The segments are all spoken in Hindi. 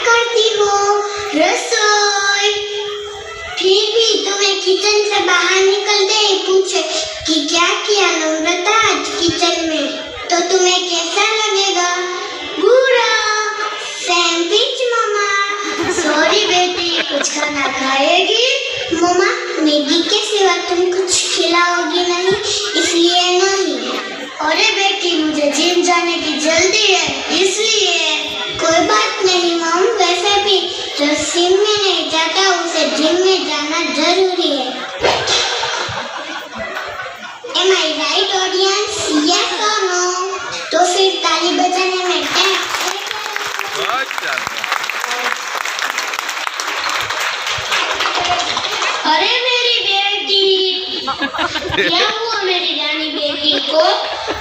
करती हो? रसोई। फिर भी तुम्हें किचन से बाहर निकलते ही पूछे कि क्या किया नम्रता आज किचन में, तो तुम्हें कैसा लगेगा? बुरा। सैंडविच मम्मा। सॉरी बेटी, कुछ खाना खाएगी? मम्मा, मैगी के सिवा तुम कुछ खिलाओगी नहीं, इसलिए नहीं। अरे बेटी, मुझे जिम जाने की जल्दी है, इसलिए। कोई बात नहीं मम, वैसे भी जो जिम में नहीं जाता उसे जिम में जाना जरूरी है। Am I right audience? Yes or no? तो फिर ताली बजाने में अरे मेरी बेटी, क्या हुआ मेरी रानी बेटी को?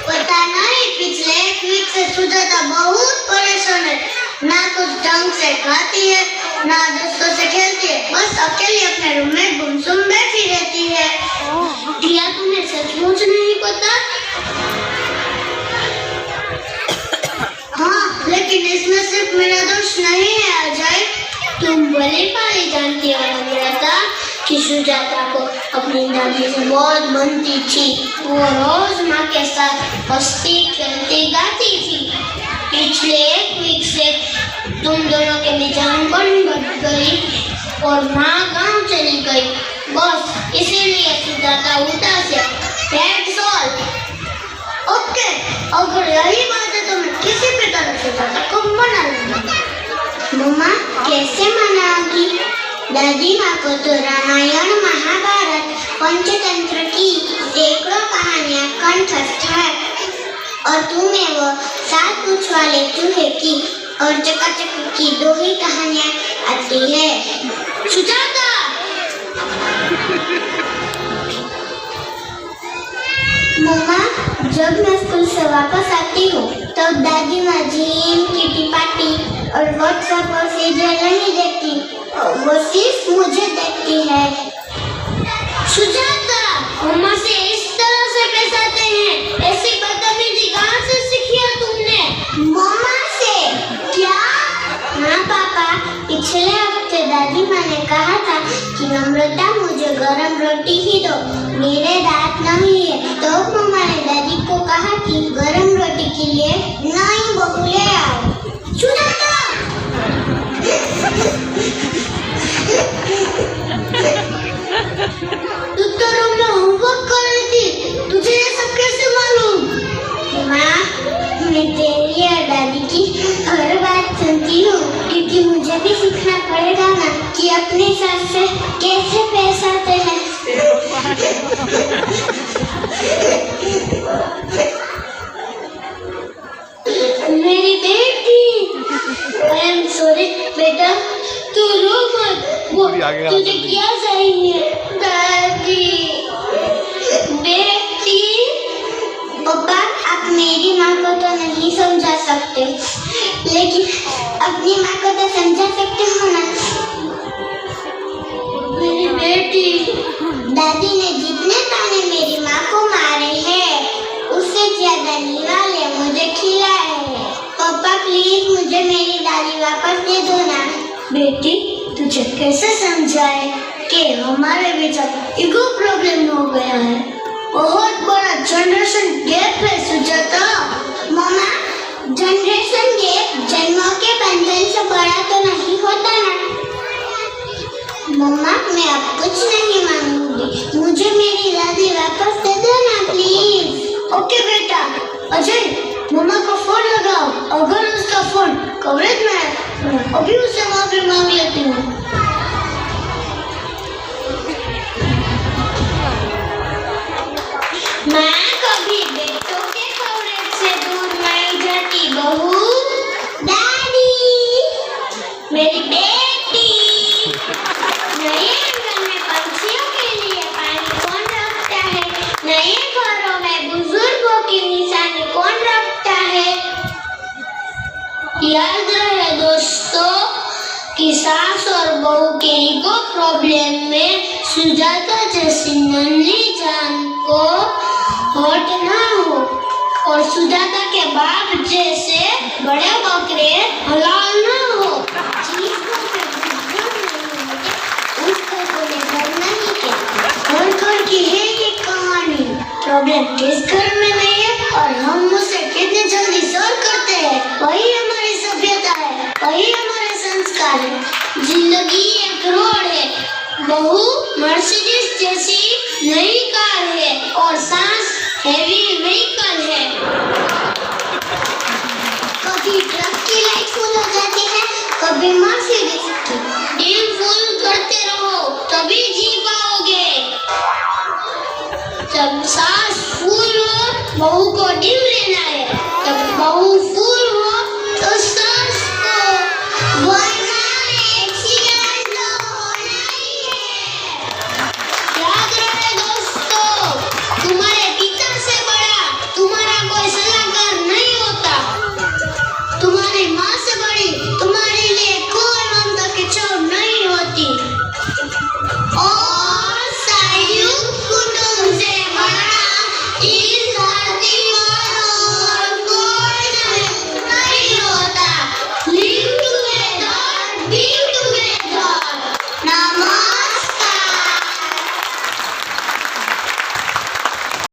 पता नहीं, पिछले एक वीक से सुजाता बहुत परेशान है। ना कुछ ढंग से खाती है, ना दोस्तों से खेलती है, बस अकेले अपने रूम में गुमसुम बैठी रहती है। दिया, तुम्हें सचमुच नहीं पता? हाँ, लेकिन इसमें सिर्फ मेरा दोष नहीं है अजय। तुम भली भांति जानती हो नम्रता कि सुजाता को अपनी दादी से बहुत बनती थी। वो रोज माँ के साथ हंसती खेलती गाती थी। पिछले एक वीक से तुम दोनों के बीच अनबन बढ़ गई और माँ गांव चली गई, बस इसीलिए सुजाता उदास है। That's all. ओके, अगर यही बात है तो मैं किसी भी तरह सुजाता को मना लूंगी। मम्मा, कैसे मनाओगी? दादी माँ को तो रामायण, महाभारत, पंचतंत्र की सैकड़ों कहानियाँ कंठस्थ है और तुम्हें वो 7 पूंछ वाले चूहे की और चकाचक की 2 ही कहानियाँ आती है। सुजाता! मम्मा, जब मैं स्कूल से वापस आती हूँ तब दादी माँ जिम, किटी पार्टी और व्हाट्सएप और सीरियल नहीं देखती, वो सिर्फ मुझे देखती है। सुजाता, मम्मा से इस तरह से पेशाते हैं, ऐसी बदतमीजी कहाँ से सीखी है तुमने? मम्मा से? क्या? हाँ पापा, पिछले हफ्ते दादी माँ ने कहा था कि नम्रता मुझे गरम रोटी ही दो, मेरे दांत नहीं है, तो मम्मा ने दादी को कहा कि गरम रोटी के लिए नई बहू ले आओ। सुजाता! तू तो रूम में होमवर्क कर रही थी, तुझे ये सब कैसे मालूम? माँ, मैं तेरी और दादी की हर बात सुनती हूँ, क्योंकि मुझे भी सीखना पड़ेगा ना कि अपनी सास से कैसे पेश आते हैं। मेरी बेटी, I am sorry बेटा, तू रो मत, वो तुझे क्या चाहिए? दादी, बेटी, पापा, आप मेरी माँ को तो नहीं समझा सकते, लेकिन अपनी माँ को तो समझा सकते हो ना। मेरी बेटी, दादी ने जितने ताने मेरी माँ को मारे हैं, उससे ज्यादा निवाले मुझे खिलाए हैं। पापा प्लीज मुझे मेरी दादी वापस दे दो ना। बेटी, तुझे कैसे समझाए कि हमारे बीच ईगो प्रॉब्लम हो गया है, बहुत बड़ा जनरेशन गैप है सुजाता। मामा, जनरेशन गैप जन्मों के बंधन से बड़ा तो नहीं होता ना। मम्मा, मैं अब कुछ नहीं मांगूंगी, मुझे मेरी दादी वापस दे दो ना प्लीज। ओके बेटा। अजय, मम्मा को फोन लगाओ, अगर उसका फोन कवरेज में है अभी उससे माफी मांग लेती हूँ। मैं कभी बेटों के कवरेज से दूर नहीं जाती बहू। दादी, मेरी बेटी, नए आंगन में पंछियों के लिए पानी कौन रखता है? नए घरों में बुजुर्गों की निशानी कौन रखता है? याद रहे दोस्तों कि सास और बहू के ईगो प्रॉब्लम में सुजाता जैसी नन्ही जान को हर्ट ना हो। और सुजाता के बाप जैसे बड़े बकरे हलाल न हो। जिसको उसको कोई घर नहीं कहते। घर घर की है ये कहानी। प्रॉब्लम किस घर में नहीं है और हम उसे कितने जल्दी सॉल्व करते हैं, वही हमारी सभ्यता है, वही हमारे संस्कार है। जिंदगी एक रोड है, बहू मर्सिडीज जैसी नई कार है और सांस हेवी व्हीकल है। कभी ट्रक की लाइट फुल हो जाती है, कभी मर्सिडीज की। दिल फुल करते रहो तभी जी पाओगे। जब सांस फुल हो बहू को डिम लेना है, जब बहू फुल हो तो सांस को, वरना एक्सीडेंट तो होना ही है। याद रहे दोस्तों, तुम्हारे पिता से बड़ा तुम्हारा कोई सलाहकार नहीं होता। तुम्हारी माँ से बड़ी तुम्हारे लिए कोई ममता की छाव नहीं होती। और संयुक्त कुटुंब से बड़ा इस